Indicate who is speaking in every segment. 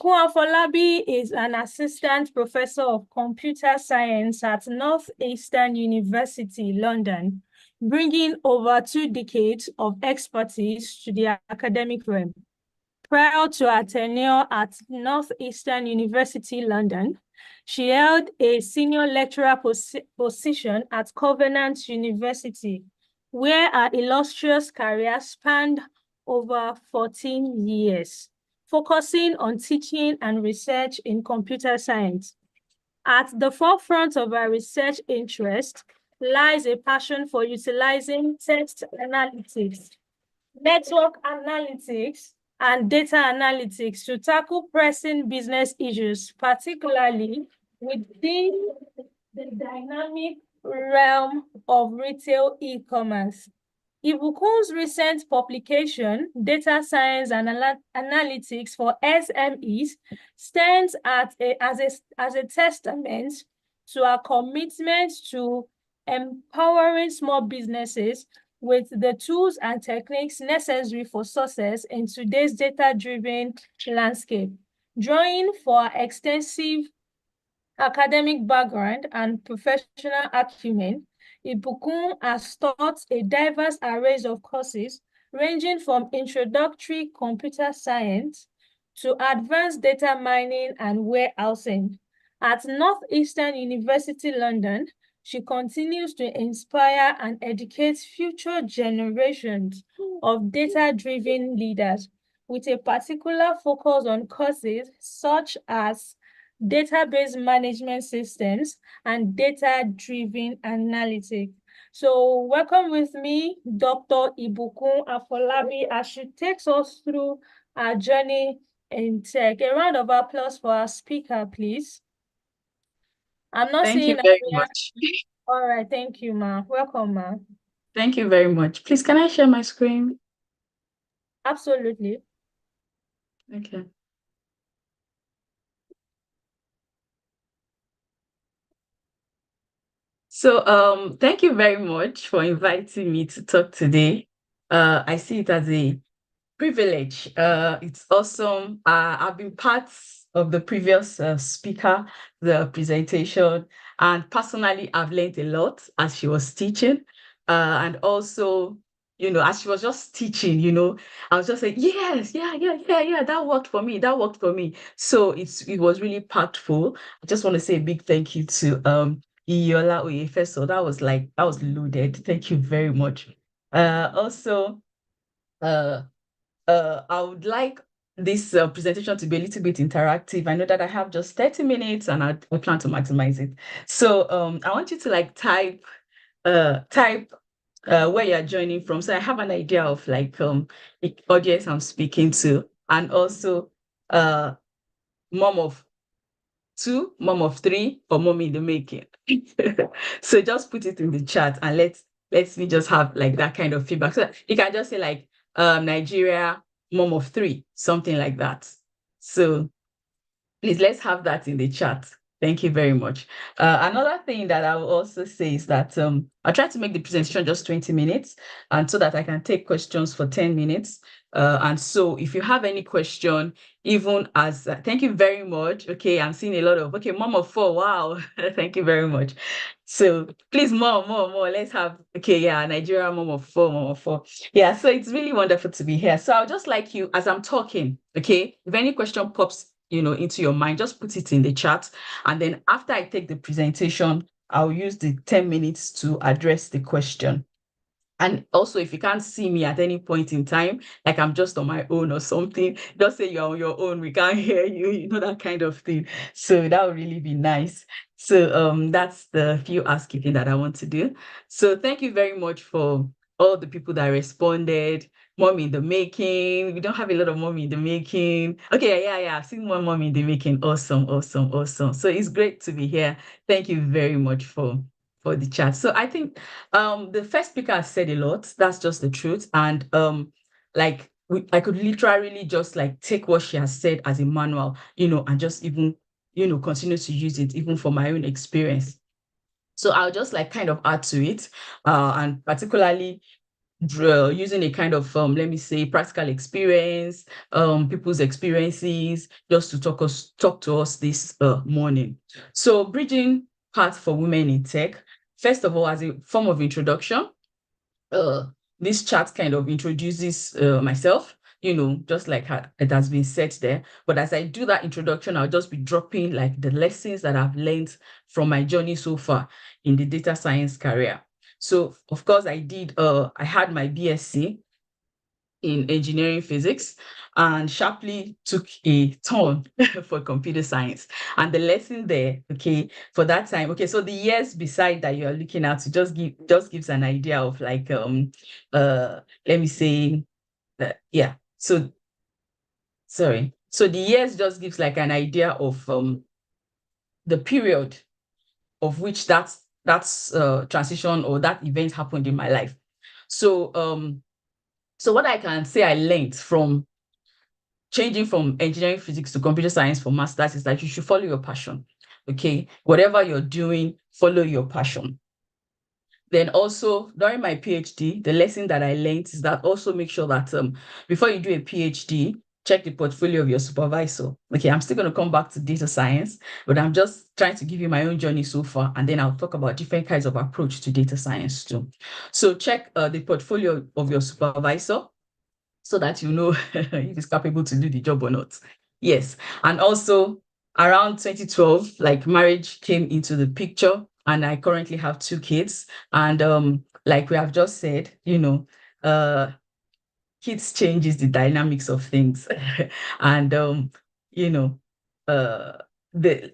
Speaker 1: Afolabi is an assistant professor of computer science at Northeastern University, London, bringing over 2 decades of expertise to the academic realm. Prior to her tenure at Northeastern University, London, she held a senior lecturer position at Covenant University, where her illustrious career spanned over 14 years, focusing on teaching and research in computer science. At the forefront of her research interest lies a passion for utilizing text analytics, network analytics, and data analytics to tackle pressing business issues, particularly within the dynamic realm of retail e-commerce. Ibukun's recent publication, Data Science and Analytics for SMEs, stands as a testament to our commitment to empowering small businesses with the tools and techniques necessary for success in today's data-driven landscape. Drawing for extensive academic background and professional acumen, Ibukun has taught a diverse array of courses ranging from introductory computer science to advanced data mining and warehousing. At Northeastern University, London, she continues to inspire and educate future generations of data-driven leaders with a particular focus on courses such as database management systems and data-driven analytics. So welcome with me, Dr. Ibukun Afolabi, as she takes us through our journey in tech. A round of applause for our speaker, please. I'm not
Speaker 2: Thank you
Speaker 1: seeing
Speaker 2: very much.
Speaker 1: All right, thank you, ma. Welcome, ma.
Speaker 2: Thank you very much. Please, can I share my screen?
Speaker 1: Absolutely.
Speaker 2: Okay. So, thank you very much for inviting me to talk today. I see it as a privilege. It's awesome. I've been part of the previous speaker, the presentation, and personally, I've learned a lot as she was teaching. And also, as she was just teaching, I was just like, yes, yeah, that worked for me. That worked for me. So it was really impactful. I just want to say a big thank you to Iola Oyefeso. That was loaded. Thank you very much. Also, uh I would like this presentation to be a little bit interactive. I know that I have just 30 minutes and I plan to maximize it. So I want you to type where you're joining from. So I have an idea of the audience I'm speaking to, and also uh mom of two, mom of three, or mommy in the making. So just put it in the chat and let's me just have like that kind of feedback. So you can just say like Nigeria, mom of three, something like that. So please let's have that in the chat. Thank you very much. Another thing that I will also say is that I'll try to make the presentation just 20 minutes and so that I can take questions for 10 minutes. And so if you have any question, even as thank you very much. Okay, I'm seeing a lot of mom of four. Wow, thank you very much. So please, more. Let's have Nigeria mom of four, mom of four. Yeah, so it's really wonderful to be here. So I'll just like you as I'm talking, okay? If any question pops, into your mind, just put it in the chat. And then after I take the presentation, I'll use the 10 minutes to address the question. And also, if you can't see me at any point in time, like I'm just on my own or something, just say you're on your own. We can't hear you, that kind of thing. So that would really be nice. So that's the few housekeeping that I want to do. So thank you very much for all the people that responded. Mommy in the making. We don't have a lot of mommy in the making. Okay, yeah. I've seen one mommy in the making. Awesome. So it's great to be here. Thank you very much for the chat. So I think the first speaker has said a lot. That's just the truth. And I could literally just like take what she has said as a manual, and just even, continue to use it even for my own experience. So I'll just like kind of add to it, and particularly using a kind of let me say practical experience, people's experiences, just to talk to us this morning. So bridging path for women in tech. First of all, as a form of introduction, uh, this chat kind of introduces myself, just like it has been said there. But as I do that introduction, I'll just be dropping like the lessons that I've learned from my journey so far in the data science career. So of course I had my BSc in engineering physics and sharply took a turn for computer science. And the lesson there, okay, for that time, okay, so the years beside that you are looking at to just gives an idea of like let me say yeah. So sorry. So the years just gives like an idea of the period of which that's transition or that event happened in my life. So what I can say I learned from changing from engineering physics to computer science for masters is that you should follow your passion. Okay, whatever you're doing, follow your passion. Then also during my PhD, the lesson that I learned is that also make sure that before you do a PhD, check the portfolio of your supervisor. Okay, I'm still going to come back to data science, but I'm just trying to give you my own journey so far, and then I'll talk about different kinds of approach to data science too. So check the portfolio of your supervisor so that you know if he's capable to do the job or not. Yes. And also around 2012, like marriage came into the picture, and I currently have 2 kids. And like we have just said, kids changes the dynamics of things. And you know,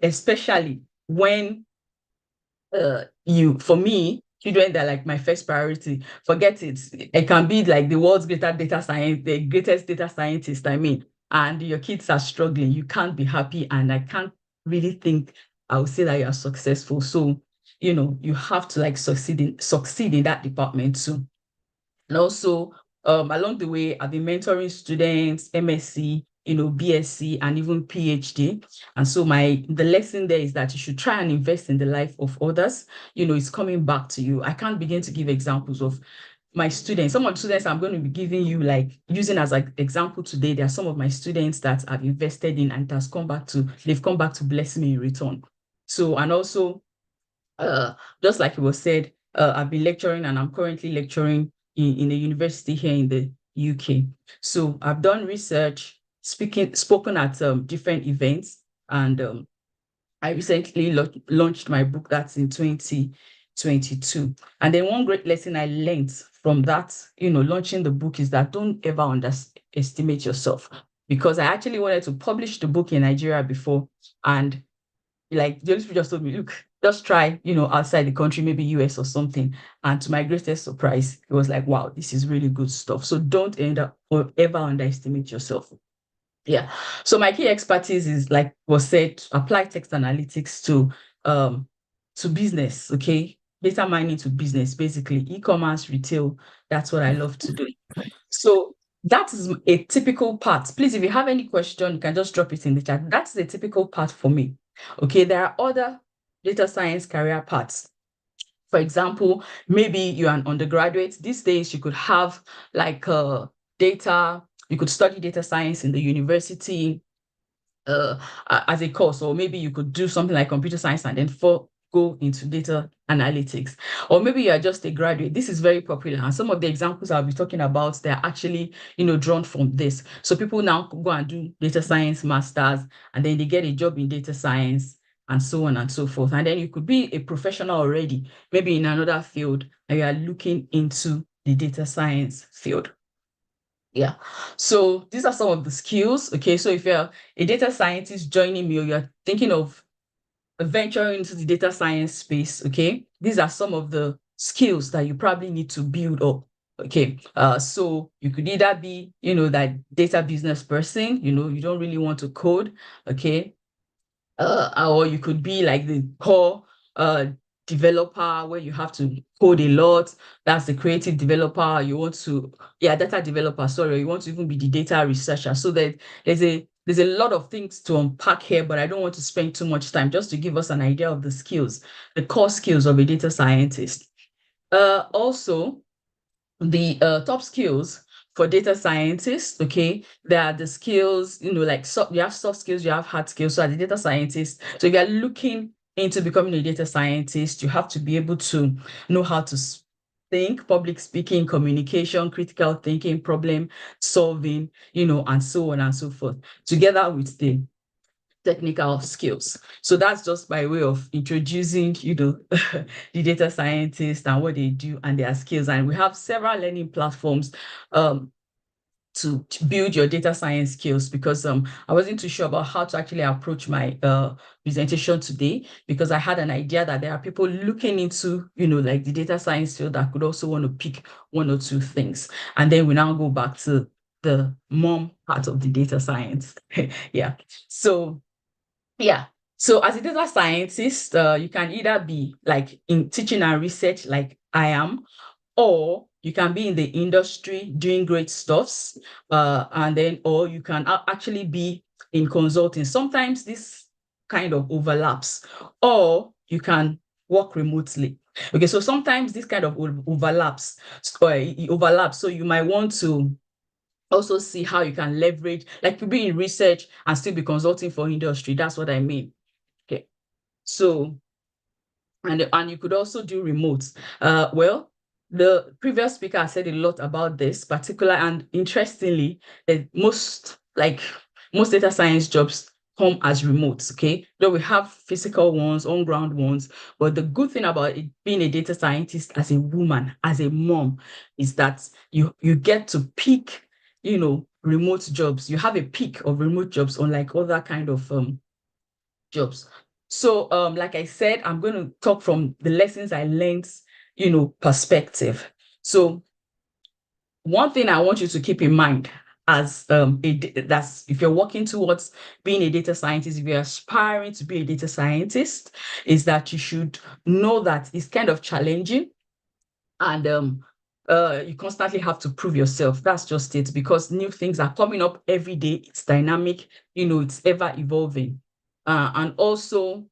Speaker 2: especially when for me, children, they're like my first priority. Forget it. I can be like the world's the greatest data scientist, I mean, and your kids are struggling. You can't be happy. And I can't really think I would say that you are successful. So, you have to like succeed in that department too. And also, along the way, I've been mentoring students, MSc, BSc, and even PhD. And so the lesson there is that you should try and invest in the life of others. It's coming back to you. I can't begin to give examples of my students. Some of the students I'm going to be giving you, like using as an example today, there are some of my students that I've invested in and they've come back to bless me in return. So, and also, just like it was said, I've been lecturing and I'm currently lecturing in a university here in the UK. So I've done research, spoken at different events, and I recently launched my book that's in 2022. And then one great lesson I learned from that, launching the book is that don't ever underestimate yourself, because I actually wanted to publish the book in Nigeria before, and like the Holy just told me, look, just try, outside the country, maybe US or something. And to my greatest surprise, it was like, wow, this is really good stuff. So don't end up or ever underestimate yourself. Yeah. So my key expertise is, like was said, apply text analytics to business. Okay. Data mining to business, basically e-commerce, retail. That's what I love to do. So that is a typical part. Please, if you have any question, you can just drop it in the chat. That's the typical part for me. Okay, there are other data science career paths. For example, maybe you're an undergraduate. These days, you could have like you could study data science in the university as a course, or maybe you could do something like computer science and then go into data analytics. Or maybe you are just a graduate. This is very popular, and some of the examples I'll be talking about, they're actually drawn from this. So people now go and do data science masters, and then they get a job in data science, and so on and so forth. And then you could be a professional already, maybe in another field, and you are looking into the data science field. Yeah. So these are some of the skills. Okay. So if you're a data scientist joining me, or you're thinking of venturing into the data science space, okay, these are some of the skills that you probably need to build up. Okay. So you could either be, that data business person, you don't really want to code. Okay. Or you could be like the core developer where you have to code a lot. That's the creative developer. Data developer, sorry, you want to even be the data researcher. So that there's a lot of things to unpack here, but I don't want to spend too much time, just to give us an idea of the skills, the core skills of a data scientist. Also, the top skills for data scientists, okay, there are the skills, like you have soft skills, you have hard skills. So as a data scientist, so if you're looking into becoming a data scientist, you have to be able to know how to think, public speaking, communication, critical thinking, problem solving, and so on and so forth, together with the technical skills. So that's just by way of introducing, the data scientists and what they do and their skills. And we have several learning platforms to build your data science skills, because I wasn't too sure about how to actually approach my presentation today, because I had an idea that there are people looking into, like the data science field that could also want to pick one or two things. And then we now go back to the mom part of the data science. Yeah. So yeah. So as a data scientist, you can either be like in teaching and research like I am, or you can be in the industry doing great stuffs, or you can actually be in consulting. Sometimes this kind of overlaps, or you can work remotely. Okay, so sometimes this kind of overlaps, or it overlaps. So you might want to also see how you can leverage, like you be in research and still be consulting for industry. That's what I mean. Okay. So, and you could also do remote. Well, the previous speaker said a lot about this particular, and interestingly, that most data science jobs come as remote. Okay, though we have physical ones, on ground ones, but the good thing about it, being a data scientist as a woman, as a mom, is that you get to pick, remote jobs. You have a pick of remote jobs, unlike other kind of jobs. So, like I said, I'm going to talk from the lessons I learned, perspective. So, one thing I want you to keep in mind as that's if you're working towards being a data scientist, if you're aspiring to be a data scientist, is that you should know that it's kind of challenging, and you constantly have to prove yourself. That's just it, because new things are coming up every day. It's dynamic, it's ever evolving. And also,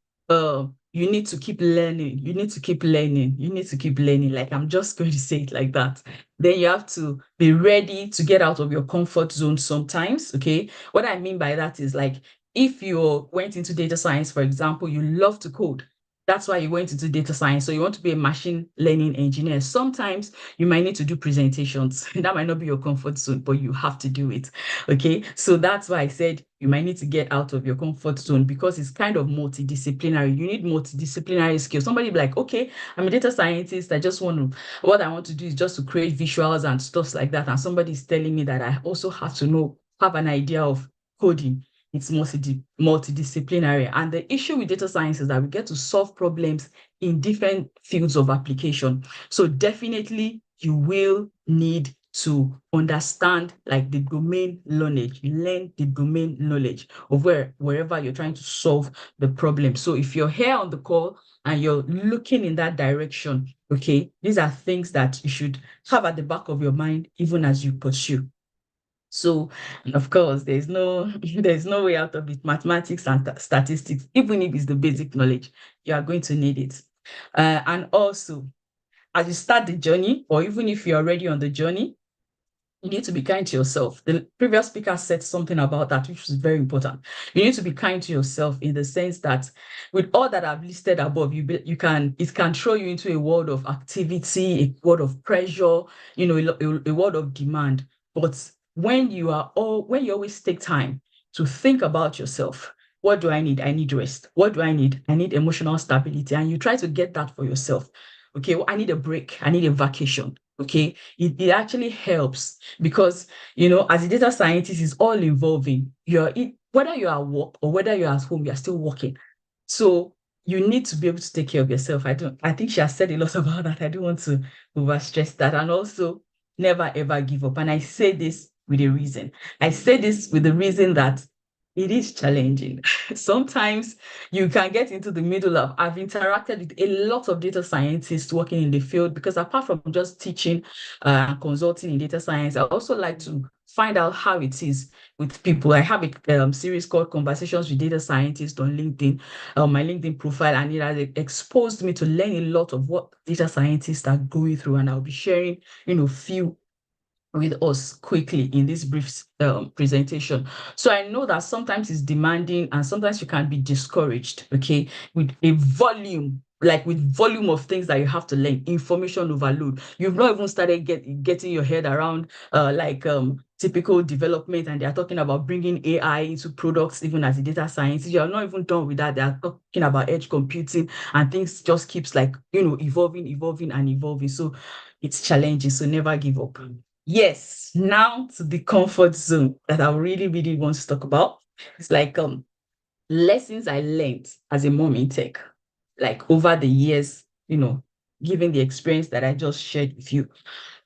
Speaker 2: you need to keep learning. You need to keep learning. You need to keep learning. Like, I'm just going to say it like that. Then you have to be ready to get out of your comfort zone sometimes. Okay. What I mean by that is, like, if you went into data science, for example, you love to code. That's why you went into data science. So you want to be a machine learning engineer. Sometimes you might need to do presentations. That might not be your comfort zone, but you have to do it. Okay. So that's why I said you might need to get out of your comfort zone, because it's kind of multidisciplinary. You need multidisciplinary skills. Somebody be like, okay, I'm a data scientist. What I want to do is just to create visuals and stuff like that. And somebody is telling me that I also have to have an idea of coding. It's multidisciplinary. And the issue with data science is that we get to solve problems in different fields of application. So definitely you will need to understand, like, the domain knowledge. Learn the domain knowledge of wherever you're trying to solve the problem. So if you're here on the call and you're looking in that direction, okay, these are things that you should have at the back of your mind even as you pursue. So, and of course, there's no there's no way out of it. Mathematics and statistics, even if it's the basic knowledge, you are going to need it. And also, as you start the journey, or even if you're already on the journey, you need to be kind to yourself. The previous speaker said something about that, which is very important. You need to be kind to yourself, in the sense that with all that I've listed above, it can throw you into a world of activity, a world of pressure, a world of demand. But when you always take time to think about yourself, what do I need? I need rest. What do I need? I need emotional stability. And you try to get that for yourself. Okay, well, I need a break. I need a vacation. Okay, it actually helps, because as a data scientist, it's all involving. Whether you're at work or whether you're at home, you're still working. So you need to be able to take care of yourself. I think she has said a lot about that. I don't want to overstress that. And also, never ever give up. And I say this with a reason. I say this with the reason that it is challenging. Sometimes you can get into the middle of, I've interacted with a lot of data scientists working in the field, because apart from just teaching and consulting in data science, I also like to find out how it is with people. I have a series called Conversations with Data Scientists on LinkedIn, my LinkedIn profile, and it has exposed me to learn a lot of what data scientists are going through. And I'll be sharing, few with us quickly in this brief presentation. So I know that sometimes it's demanding and sometimes you can be discouraged, okay, with a volume, like with volume of things that you have to learn, information overload. You've not even started getting your head around typical development, and they're talking about bringing AI into products even as a data scientist. You're not even done with that. They're talking about edge computing, and things just keeps like, evolving and evolving. So it's challenging. So never give up. Yes, now to the comfort zone that I really, really want to talk about. It's like lessons I learned as a mom in tech, like over the years, given the experience that I just shared with you.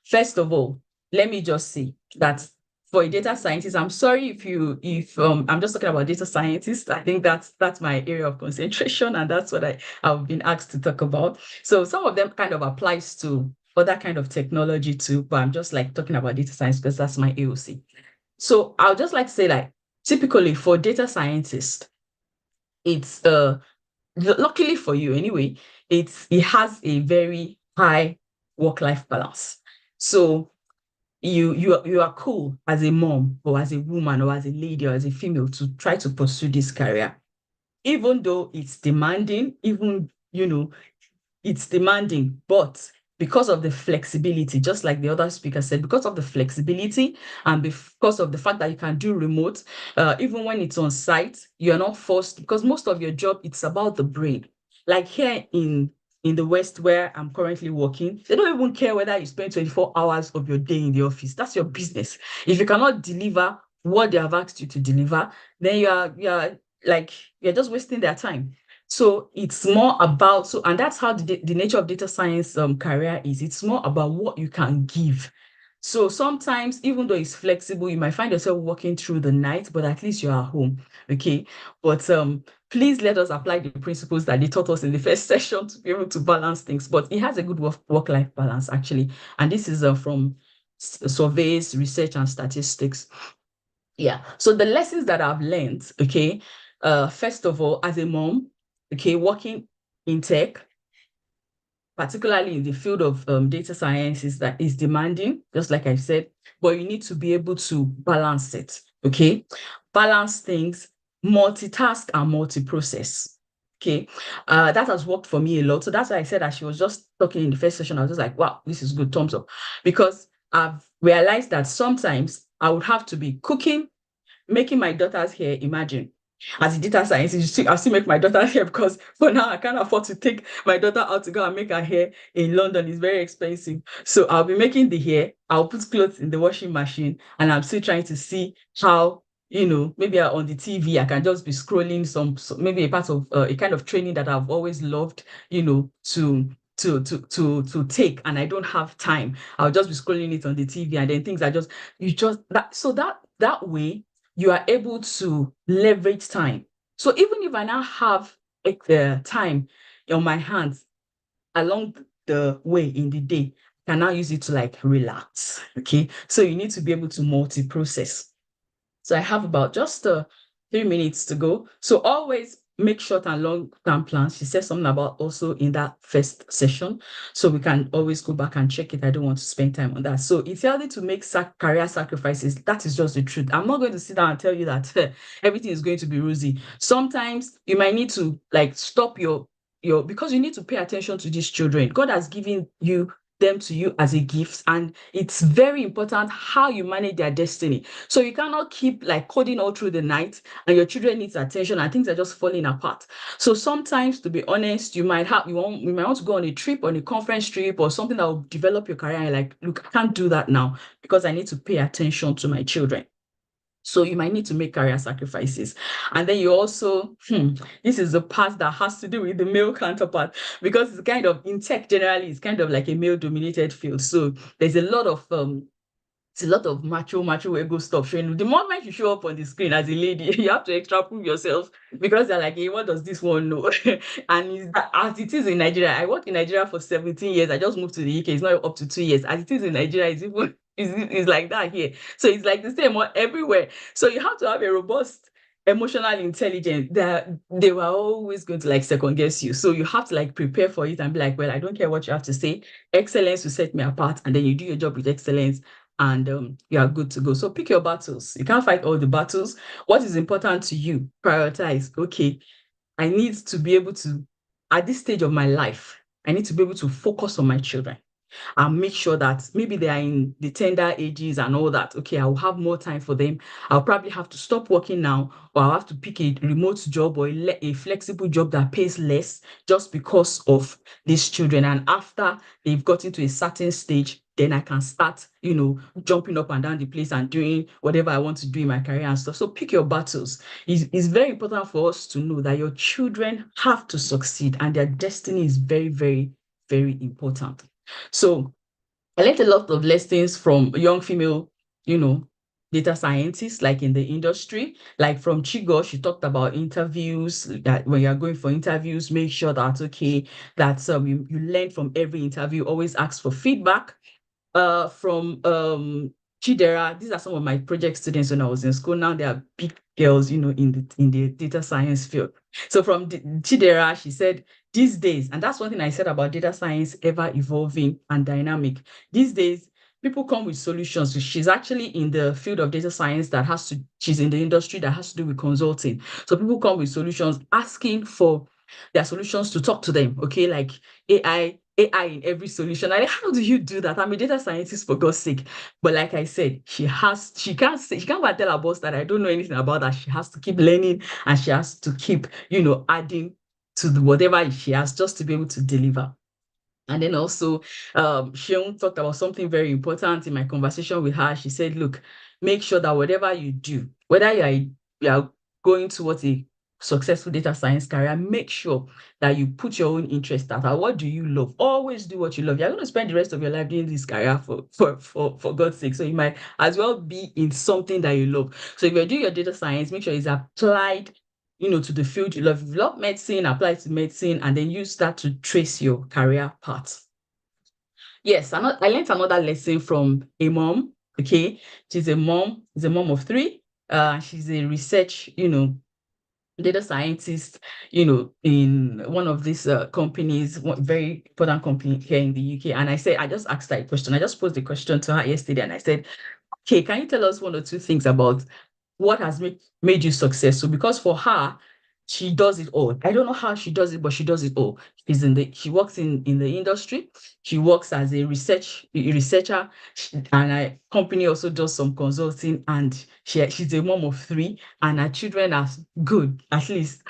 Speaker 2: First of all, let me just say that for a data scientist, I'm sorry if I'm just talking about data scientists. I think that's my area of concentration, and that's what I've been asked to talk about. So some of them kind of applies to other kind of technology too, but I'm just like talking about data science because that's my AOC. So I'll just like to say, like, typically for data scientists, it's luckily for you anyway, it has a very high work-life balance. So you are cool as a mom or as a woman or as a lady or as a female to try to pursue this career, even though it's demanding, it's demanding, but because of the flexibility, just like the other speaker said, because of the flexibility and because of the fact that you can do remote, even when it's on site, you're not forced, because most of your job, it's about the brain. Like here in the West where I'm currently working, they don't even care whether you spend 24 hours of your day in the office. That's your business. If you cannot deliver what they have asked you to deliver, then you're just wasting their time. So it's more about, and that's how the nature of data science career is. It's more about what you can give. So sometimes, even though it's flexible, you might find yourself working through the night, but at least you're at home. Okay. But please let us apply the principles that they taught us in the first session to be able to balance things. But it has a good work-life balance, actually. And this is from surveys, research, and statistics. Yeah. So the lessons that I've learned, okay, first of all, as a mom, okay, working in tech, particularly in the field of data science, is demanding, just like I said, but you need to be able to balance it, okay? Balance things, multitask and multi-process, okay? That has worked for me a lot. So that's why I said, as she was just talking in the first session, I was just like, wow, this is good, thumbs up. Because I've realized that sometimes I would have to be cooking, making my daughter's hair, imagine. As a data scientist, I still make my daughter's hair because for now I can't afford to take my daughter out to go and make her hair in London. It's very expensive. So I'll be making the hair, I'll put clothes in the washing machine, and I'm still trying to see how, maybe on the TV, I can just be scrolling maybe a part of a kind of training that I've always loved, to take, and I don't have time. I'll just be scrolling it on the TV, and then things are that way you are able to leverage time. So even if I now have time on my hands along the way in the day, I can now use it to like relax. Okay. So you need to be able to multi-process. So I have about just 3 minutes to go. So always make short and long-term plans. She said something about also in that first session. So we can always go back and check it. I don't want to spend time on that. So it's healthy to make career sacrifices. That is just the truth. I'm not going to sit down and tell you that everything is going to be rosy. Sometimes you might need to like stop your because you need to pay attention to these children. God has given them to you as a gift, and it's very important how you manage their destiny. So you cannot keep like coding all through the night and your children needs attention and things are just falling apart. So sometimes, to be honest, you might want to go on a trip, on a conference trip or something that will develop your career, and you're like, look, I can't do that now because I need to pay attention to my children. So you might need to make career sacrifices. And then you also, this is the part that has to do with the male counterpart, because it's kind of, in tech generally, it's kind of like a male-dominated field. So there's a lot of macho ego stuff showing. The moment you show up on the screen as a lady, you have to extra prove yourself because they're like, hey, what does this one know? And as it is in Nigeria, I worked in Nigeria for 17 years. I just moved to the UK. It's not up to 2 years. As it is in Nigeria, it's even It's like that here. So it's like the same everywhere. So you have to have a robust emotional intelligence that they were always going to like second guess you. So you have to like prepare for it and be like, well, I don't care what you have to say. Excellence will set me apart. And then you do your job with excellence and you are good to go. So pick your battles. You can't fight all the battles. What is important to you? Prioritize. Okay, I need to be able to, at this stage of my life, I need to be able to focus on my children and make sure that maybe they are in the tender ages and all that. Okay, I'll have more time for them. I'll probably have to stop working now, or I'll have to pick a remote job or a flexible job that pays less just because of these children. And after they've gotten to a certain stage, then I can start, jumping up and down the place and doing whatever I want to do in my career and stuff. So pick your battles. It's very important for us to know that your children have to succeed and their destiny is very, very, very important. So I learned a lot of lessons from young female, you know, data scientists, like in the industry, like from Chigo, she talked about interviews, that when you're going for interviews, make sure that, okay, that you learn from every interview, always ask for feedback. From Chidera, these are some of my project students when I was in school. Now they are big girls, in the data science field. So from Chidera, she said, these days, and that's one thing I said about data science, ever evolving and dynamic. These days, people come with solutions. So she's actually in the field of data science she's in the industry that has to do with consulting. So people come with solutions asking for their solutions to talk to them, okay, like AI in every solution. Like, how do you do that? I'm a data scientist, for God's sake. But like I said, she can't go and tell her boss that I don't know anything about that. She has to keep learning and she has to keep, adding to whatever she has just to be able to deliver. And then also, Shion talked about something very important in my conversation with her. She said, look, make sure that whatever you do, whether you are going towards a successful data science career, make sure that you put your own interest at heart. What do you love? Always do what you love. You're going to spend the rest of your life doing this career for God's sake. So you might as well be in something that you love. So if you're doing your data science, make sure it's applied to the field you love. If you love medicine, apply to medicine, and then use that to trace your career path. Yes, I learned another lesson from a mom. Okay, she's a mom of three. She's a research, data scientist, in one of these companies, one very important company here in the UK. And I just asked her a question. I just posed the question to her yesterday, and I said, okay, can you tell us one or two things about what has made you successful? Because for her, she does it all. I don't know how she does it, but she does it all. She works in the industry. She works as a researcher, and a company also does some consulting. And she's a mom of three, and her children are good. At least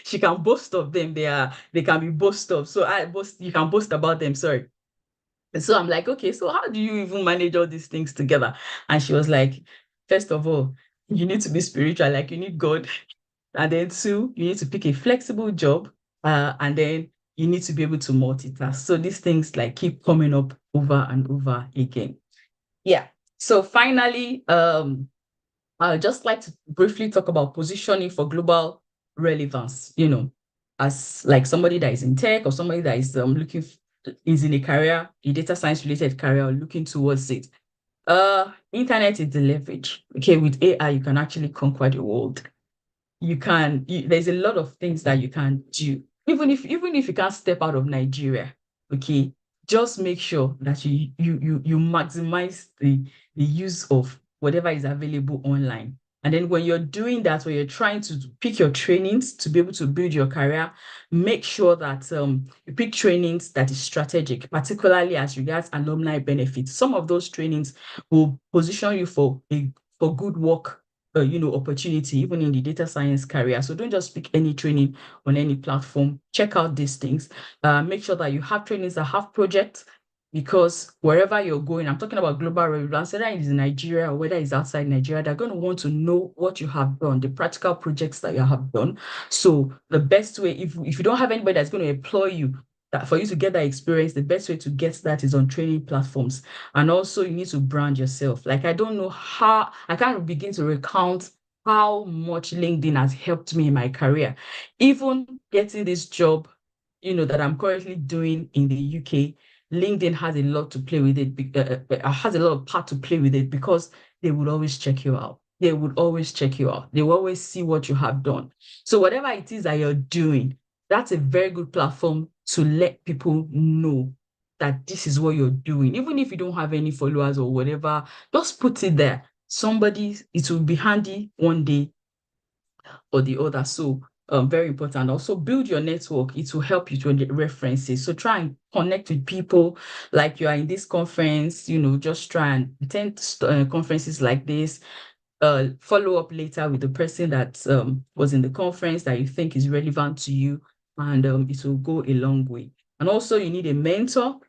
Speaker 2: she can boast of them. They can be boast of. So you can boast about them. Sorry. And so I'm like, okay, so how do you even manage all these things together? And she was like, first of all, you need to be spiritual, like you need God. And then two, you need to pick a flexible job. And then you need to be able to multitask. So these things like keep coming up over and over again. Yeah. So finally, I'd just like to briefly talk about positioning for global relevance, as like somebody that is in tech or somebody that is is in a data science related career or looking towards it. Internet is the leverage. Okay, with AI, you can actually conquer the world. There's a lot of things that you can do. Even if you can't step out of Nigeria, okay, just make sure that you maximize the use of whatever is available online. And then when you're doing that, when you're trying to pick your trainings to be able to build your career, make sure that you pick trainings that is strategic, particularly as regards alumni benefits. Some of those trainings will position you for good work opportunity, even in the data science career. So don't just pick any training on any platform. Check out these things. Make sure that you have trainings that have projects, because wherever you're going, I'm talking about global relevance, whether it's in Nigeria or whether it's outside Nigeria, they're going to want to know what you have done, the practical projects that you have done. So the best way, if you don't have anybody that's going to employ you, that for you to get that experience, the best way to get that is on training platforms. And also you need to brand yourself. Like, I don't know how, I can't begin to recount how much LinkedIn has helped me in my career. Even getting this job, that I'm currently doing in the UK, LinkedIn has a lot to play with it, has a lot of part to play with it because they would always check you out. They would always check you out. They will always see what you have done. So whatever it is that you're doing, that's a very good platform to let people know that this is what you're doing. Even if you don't have any followers or whatever, just put it there. It will be handy one day or the other. So very important. Also build your network. It will help you to get references. So try and connect with people like you are in this conference, just try and attend conferences like this. Follow up later with the person that was in the conference that you think is relevant to you, and it will go a long way. And also you need a mentor.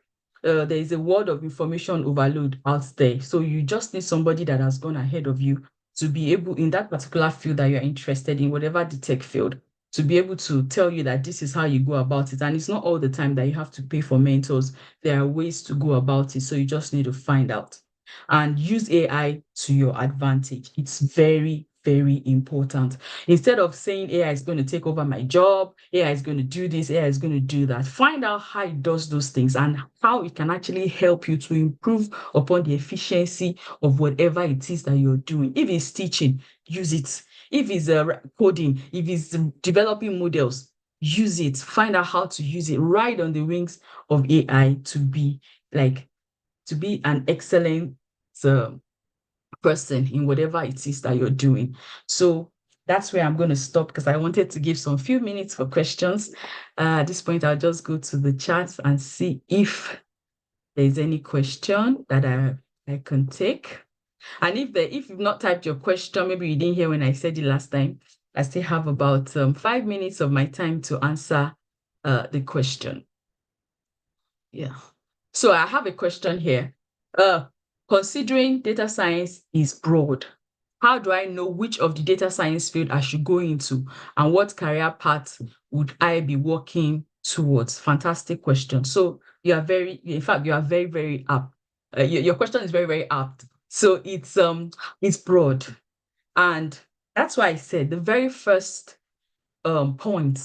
Speaker 2: There is a world of information overload out there. So you just need somebody that has gone ahead of you to be able, in that particular field that you're interested in, whatever the tech field, to be able to tell you that this is how you go about it. And it's not all the time that you have to pay for mentors. There are ways to go about it. So you just need to find out and use AI to your advantage. It's very, very important. Instead of saying AI is going to take over my job, AI is going to do this, AI is going to do that, find out how it does those things and how it can actually help you to improve upon the efficiency of whatever it is that you're doing. If it's teaching, use it. If it's coding, if it's developing models, use it. Find out how to use it. Ride on the wings of AI to be an excellent person in whatever it is that you're doing. So that's where I'm going to stop because I wanted to give some few minutes for questions. At this point, I'll just go to the chat and see if there's any question that I can take. And if you've not typed your question, maybe you didn't hear when I said it last time, I still have about 5 minutes of my time to answer the question. Yeah. So I have a question here. Considering data science is broad, how do I know which of the data science field I should go into and what career path would I be working towards? Fantastic question. So you are very, very apt. Your question is very, very apt. So it's broad. And that's why I said the very first point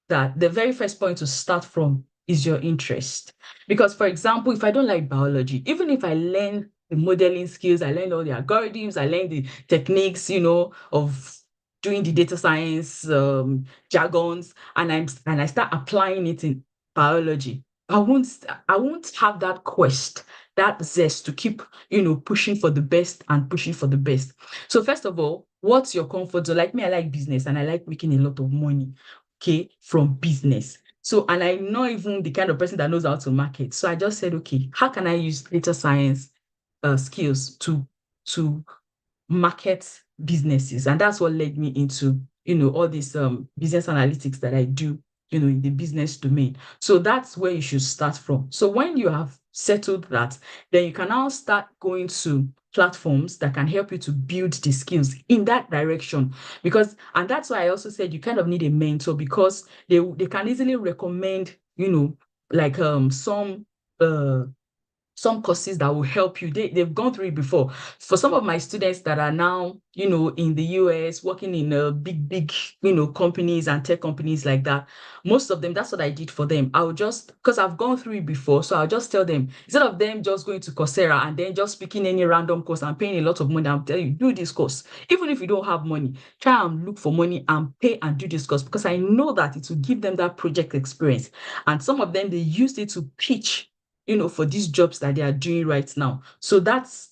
Speaker 2: to start from is your interest. Because, for example, if I don't like biology, even if I learn the modeling skills, I learned all the algorithms, I learned the techniques, of doing the data science jargons, and I start applying it in biology, I won't have that quest, that zest to keep, pushing for the best and pushing for the best. So first of all, what's your comfort zone? Like me, I like business and I like making a lot of money, okay, from business. So, and I'm not even the kind of person that knows how to market. So I just said, okay, how can I use data science skills to market businesses? And that's what led me into, all these business analytics that I do, in the business domain. So that's where you should start from. So when you have settled that, then you can now start going to platforms that can help you to build the skills in that direction. And that's why I also said you kind of need a mentor, because they can easily recommend, like some courses that will help you. They've gone through it before. For some of my students that are now, in the US, working in big, companies and tech companies like that, most of them, that's what I did for them. Because I've gone through it before, so I'll just tell them, instead of them just going to Coursera and then just picking any random course and paying a lot of money, I'm telling you, do this course. Even if you don't have money, try and look for money and pay and do this course, because I know that it will give them that project experience. And some of them, they used it to pitch, for these jobs that they are doing right now. So that's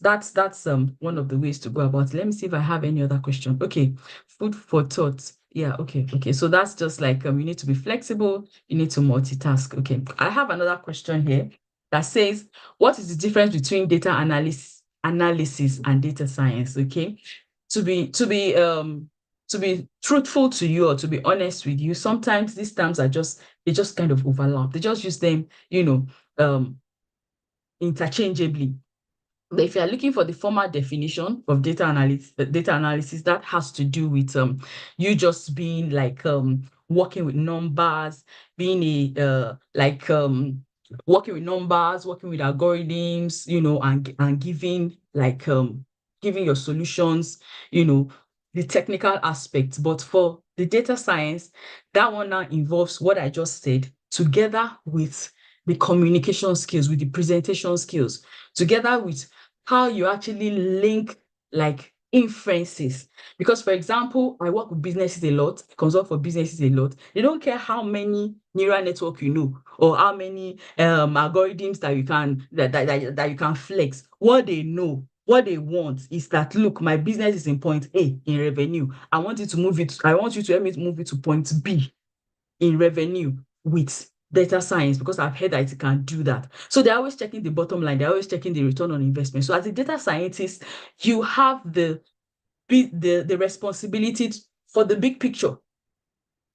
Speaker 2: one of the ways to go about it. Let me see if I have any other question. Okay, food for thought. Yeah, okay. So that's just like you need to be flexible, you need to multitask. Okay, I have another question here that says, what is the difference between data analysis and data science? Okay, to be truthful to you, or to be honest with you, sometimes these terms they just kind of overlap. They just use them, interchangeably. But if you are looking for the formal definition of data analysis, that has to do with you just being like working with numbers, being working with numbers, working with algorithms, and giving giving your solutions, the technical aspects. But for the data science, that one now involves what I just said, together with the communication skills, with the presentation skills, together with how you actually link like inferences. Because, for example, I work with businesses a lot, consult for businesses a lot. They don't care how many neural network you know, or how many algorithms that you can flex. What they know, what they want is that, look, my business is in point A in revenue. I want you to help me to move it to point B in revenue with data science, because I've heard that it can do that. So they're always checking the bottom line, they're always checking the return on investment. So as a data scientist, you have the responsibility for the big picture,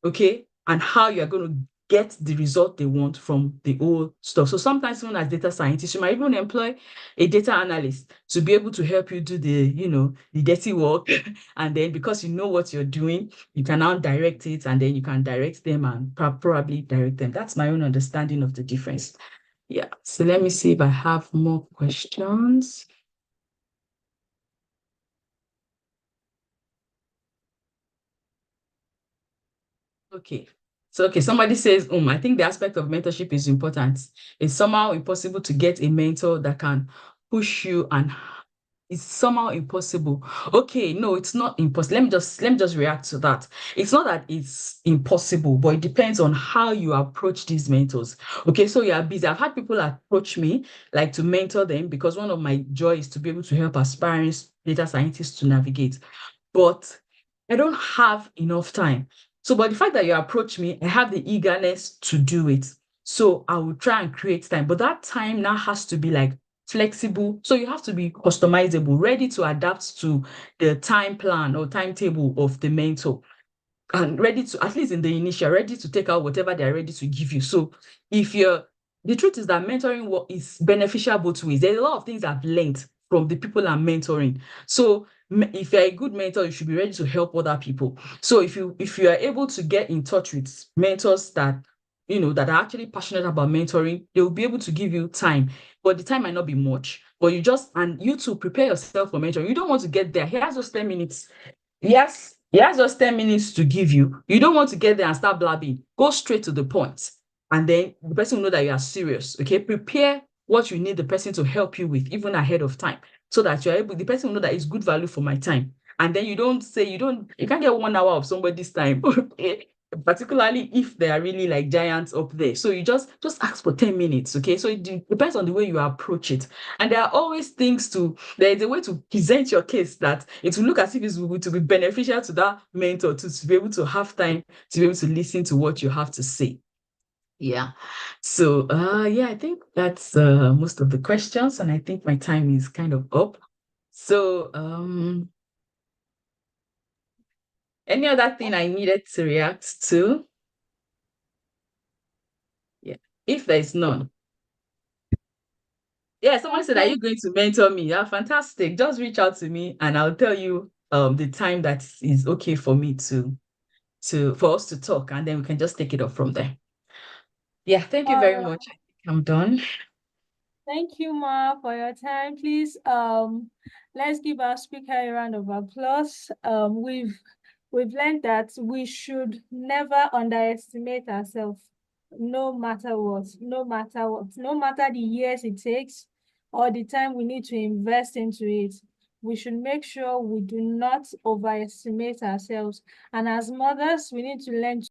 Speaker 2: okay, and how you're going to get the result they want from the whole stuff. So sometimes, even as data scientists, you might even employ a data analyst to be able to help you do the dirty work. And then, because you know what you're doing, you can now direct it, and then you can direct them and probably direct them. That's my own understanding of the difference. Yeah. So let me see if I have more questions. Okay. So, okay, somebody says, I think the aspect of mentorship is important. It's somehow impossible to get a mentor that can push you, and it's somehow impossible. Okay, no, it's not impossible. Let me just react to that. It's not that it's impossible, but it depends on how you approach these mentors. Okay, so you are busy. I've had people approach me like to mentor them, because one of my joy is to be able to help aspiring data scientists to navigate. But I don't have enough time. So, but the fact that you approach me, I have the eagerness to do it. So I will try and create time. But that time now has to be like flexible. So you have to be customizable, ready to adapt to the time plan or timetable of the mentor, and ready to, at least in the initial, ready to take out whatever they're ready to give you. So if you're, the truth is that mentoring work is beneficial both ways. There's a lot of things I've learned from the people I'm mentoring. So if you're a good mentor, you should be ready to help other people. So if you are able to get in touch with mentors that that are actually passionate about mentoring, they will be able to give you time, but the time might not be much. But and you to prepare yourself for mentoring. You don't want to get there. Here's just 10 minutes. Yes, he has just 10 minutes to give you. You don't want to get there and start blabbing. Go straight to the point. And then the person will know that you are serious. Okay. Prepare what you need the person to help you with, even ahead of time, so that the person will know that it's good value for my time. And then you can't get 1 hour of somebody's time. Okay. Particularly if they are really like giants up there. So you just ask for 10 minutes. Okay. So it depends on the way you approach it. And there are always there is a way to present your case that it will look as if it's going to be beneficial to that mentor to be able to have time to be able to listen to what you have to say. Yeah. So yeah, I think that's most of the questions, and I think my time is kind of up. So any other thing I needed to react to? Yeah. If there is none. Yeah, someone said, "Are you going to mentor me?" Yeah, fantastic. Just reach out to me and I'll tell you the time that is okay for me for us to talk, and then we can just take it up from there. Yeah, thank you
Speaker 1: All
Speaker 2: very
Speaker 1: right.
Speaker 2: much. I think I'm done.
Speaker 1: Thank you, Ma, for your time. Please, let's give our speaker a round of applause. We've learned that we should never underestimate ourselves, no matter what, no matter the years it takes or the time we need to invest into it. We should make sure we do not overestimate ourselves. And as mothers, we need to learn